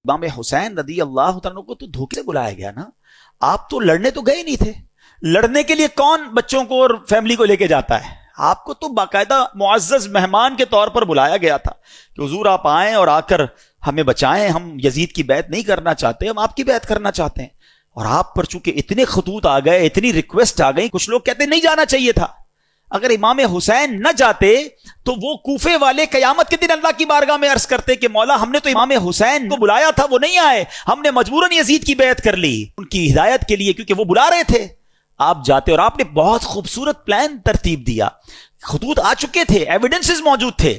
امام حسین رضی اللہ عنہ کو تو دھوکے سے بلایا گیا نا. آپ تو لڑنے تو گئے نہیں تھے. لڑنے کے لیے کون بچوں کو اور فیملی کو لے کے جاتا ہے؟ آپ کو تو باقاعدہ معزز مہمان کے طور پر بلایا گیا تھا کہ حضور آپ آئیں اور آ کر ہمیں بچائیں. ہم یزید کی بیعت نہیں کرنا چاہتے, ہم آپ کی بیعت کرنا چاہتے ہیں. اور آپ پر چونکہ اتنے خطوط آ گئے, اتنی ریکویسٹ آ گئی, کچھ لوگ کہتے نہیں جانا چاہیے تھا. اگر امام حسین نہ جاتے تو وہ کوفے والے قیامت کے دن اللہ کی بارگاہ میں عرض کرتے کہ مولا ہم نے تو امام حسین کو بلایا تھا, وہ نہیں آئے, ہم نے مجبوراً یزید کی بیعت کر لی ان کی ہدایت کے لیے, کیونکہ وہ بلا رہے تھے. آپ جاتے اور آپ نے بہت خوبصورت پلان ترتیب دیا, خطوط آ چکے تھے, ایویڈنسز موجود تھے,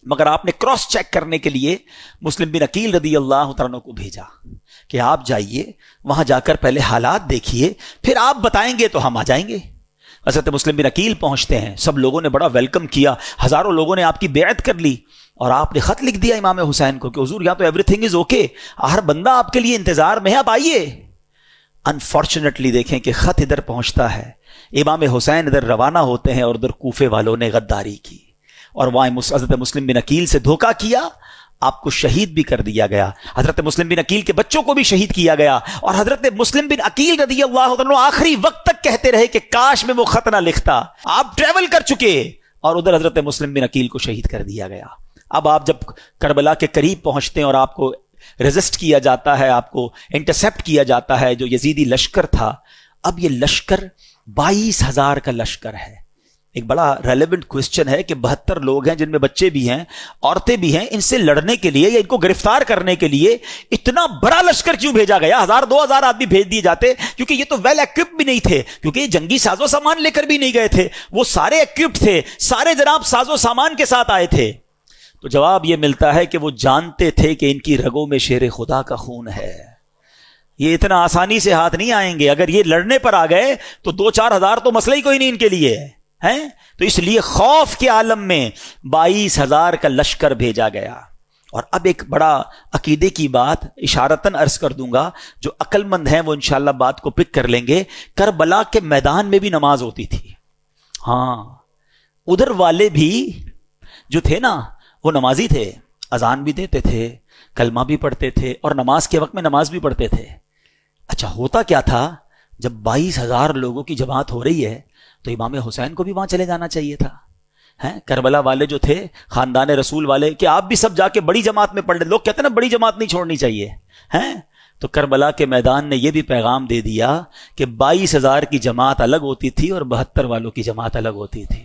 مگر آپ نے کراس چیک کرنے کے لیے مسلم بن عقیل رضی اللہ عنہ کو بھیجا کہ آپ جائیے, وہاں جا کر پہلے حالات دیکھیے, پھر آپ بتائیں گے تو ہم آ جائیں گے. حضرت مسلم بن عقیل پہنچتے ہیں, سب لوگوں نے بڑا ویلکم کیا, ہزاروں لوگوں نے آپ کی بیعت کر لی, اور آپ نے خط لکھ دیا امام حسین کو کہ حضور یہاں تو ایوری تھنگ از اوکے, ہر بندہ آپ کے لیے انتظار میں ہے, آپ آئیے. انفارچونیٹلی دیکھیں کہ خط ادھر پہنچتا ہے, امام حسین ادھر روانہ ہوتے ہیں اور ادھر کوفے والوں نے غداری کی اور وہاں حضرت مسلم بن عقیل سے دھوکہ کیا, آپ کو شہید بھی کر دیا گیا. حضرت مسلم بن عقیل کے بچوں کو بھی شہید کیا گیا, اور حضرت مسلم بن عقیل رضی اللہ عنہ آخری وقت تک کہتے رہے کہ کاش میں وہ خط نہ لکھتا. آپ ٹریول کر چکے, اور ادھر حضرت مسلم بن عقیل کو شہید کر دیا گیا. اب آپ جب کربلا کے قریب پہنچتے ہیں اور آپ کو ریزسٹ کیا جاتا ہے, آپ کو انٹرسپٹ کیا جاتا ہے جو یزیدی لشکر تھا. اب یہ لشکر 22,000 کا لشکر ہے. ایک بڑا ریلیونٹ کوسچن ہے کہ 72 لوگ ہیں جن میں بچے بھی ہیں, عورتیں بھی ہیں, ان سے لڑنے کے لیے یا ان کو گرفتار کرنے کے لیے اتنا بڑا لشکر کیوں بھیجا گیا؟ 1,000-2,000 آدمی بھیج دیے جاتے, کیونکہ یہ تو ویل ایکوپڈ بھی نہیں تھے, کیونکہ یہ جنگی ساز و سامان لے کر بھی نہیں گئے تھے. وہ سارے ایکوپڈ تھے, سارے جناب ساز و سامان کے ساتھ آئے تھے. تو جواب یہ ملتا ہے کہ وہ جانتے تھے کہ ان کی رگوں میں شیر خدا کا خون ہے, یہ اتنا آسانی سے ہاتھ نہیں آئیں گے. اگر یہ لڑنے پر آ گئے تو 2-4 ہزار تو مسئلہ ہی کوئی نہیں ان کے لیے ہے. تو اس لیے خوف کے عالم میں 22,000 کا لشکر بھیجا گیا. اور اب ایک بڑا عقیدے کی بات اشارتاً عرض کر دوں گا, جو عقل مند ہیں وہ انشاءاللہ بات کو پک کر لیں گے. کربلا کے میدان میں بھی نماز ہوتی تھی. ہاں, ادھر والے بھی جو تھے نا وہ نمازی تھے, اذان بھی دیتے تھے, کلمہ بھی پڑھتے تھے, اور نماز کے وقت میں نماز بھی پڑھتے تھے. اچھا ہوتا کیا تھا, جب 22,000 لوگوں کی جماعت ہو رہی ہے تو امام حسین کو بھی وہاں چلے جانا چاہیے تھا. کربلا والے جو تھے, خاندان رسول والے, کہ آپ بھی سب جا کے بڑی جماعت میں پڑھ لیں. لوگ کہتے ہیں نا بڑی جماعت نہیں چھوڑنی چاہیے. تو کربلا کے میدان نے یہ بھی پیغام دے دیا کہ 22,000 کی جماعت الگ ہوتی تھی اور 72 والوں کی جماعت الگ ہوتی تھی.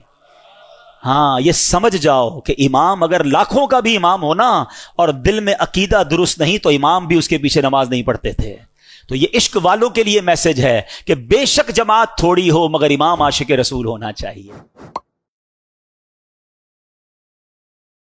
ہاں, یہ سمجھ جاؤ کہ امام اگر لاکھوں کا بھی امام ہونا اور دل میں عقیدہ درست نہیں تو امام بھی اس کے پیچھے نماز نہیں پڑھتے تھے. تو یہ عشق والوں کے لیے میسج ہے کہ بے شک جماعت تھوڑی ہو مگر امام عاشق رسول ہونا چاہیے.